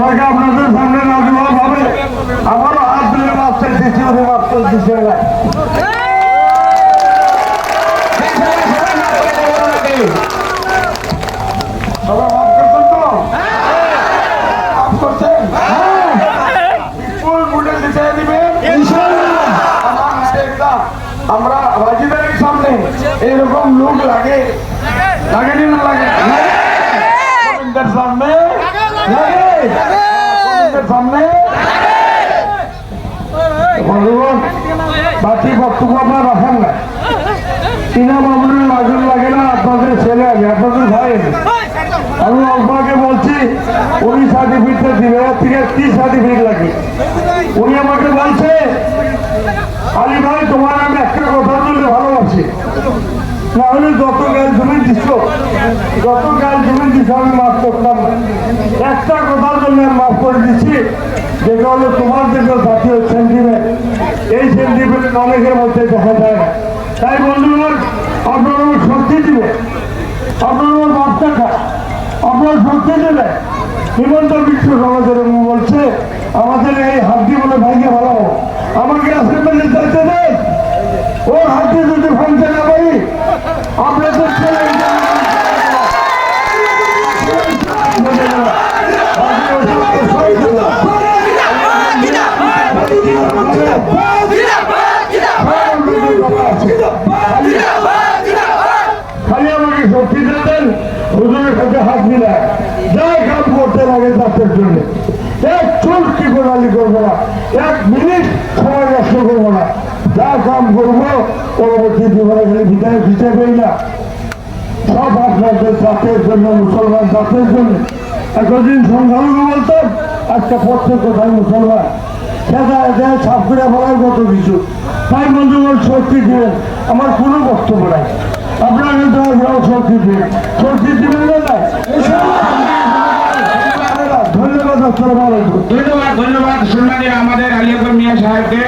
আপনাদের সামনে নজরুল হবে আমারও হাত দিলে মাস্টার দিচ্ছি ওদের মাস্টার দিচ্ছে আমরা বাজিদারের সামনে এইরকম লোক লাগে লাগেনি না লাগে সামনে সামনে বাকি বক্তব্য আপনার রাখেন না কিনা বাবুরের নজর লাগে না আপনাদের ছেলে আগে আপনাদের ভাই আমি অল্পকে বলছি উনি সার্টিফিকেট দিবে থেকে কি সার্টিফিকেট লাগে উনি আমাকে বলছে আলী ভাই তোমার আমি একটা কথা বললে ভালোবাসি নাহলে যত গাছ জমি দিচ্ছ আমি মাফ করতাম না একটা কথার জন্য আমি মাফ করে দিচ্ছি যেটা হলো তোমার যেটা জাতীয় সেন্টিমেন্ট এই সেন্টিমেন্ট অনেকের মধ্যে দেখা যায় না তাই বন্ধুগণ আপনার আমার শক্তি দিবে আপনার আমার বাচ্চাটা আপনার শক্তি দেবে হিমন্ত বিশ্ব সমাজের বলছে আমাদের এই হাতি বলে ভাইকে ভালো আমাকে অ্যাসেম্বলি চাইতে দেয় ওর হাতে যদি ভাঙতে না পারি আপনাদের ছেলে খালি আমাকে শক্তি দিতেন হুজুরের কাছে হাত মিলায় যা কাজ করতে লাগে তাদের জন্য এক চুল কি প্রণালী করবো না 1 মিনিট সময় নষ্ট করবো না যা কাম করবো পরবর্তী জীবনে খালি বিদায় হিসেবেই না সব আপনাদের জাতের জন্য মুসলমান জাতের জন্য এতদিন সংখ্যালঘু বলতাম আজকে প্রত্যেক কোথায় মুসলমান দেয় সাফ করে বলার কত কিছু তাই বন্ধুগণ শক্তি দিবেন আমার কোনো বক্তব্য নাই আপনারা কিন্তু শক্তি দিবেন না নাই ধন্যবাদ আসসালামু আলাইকুম ধন্যবাদ সম্মানীয় আমাদের আলী আকবর মিয়া সাহেবকে।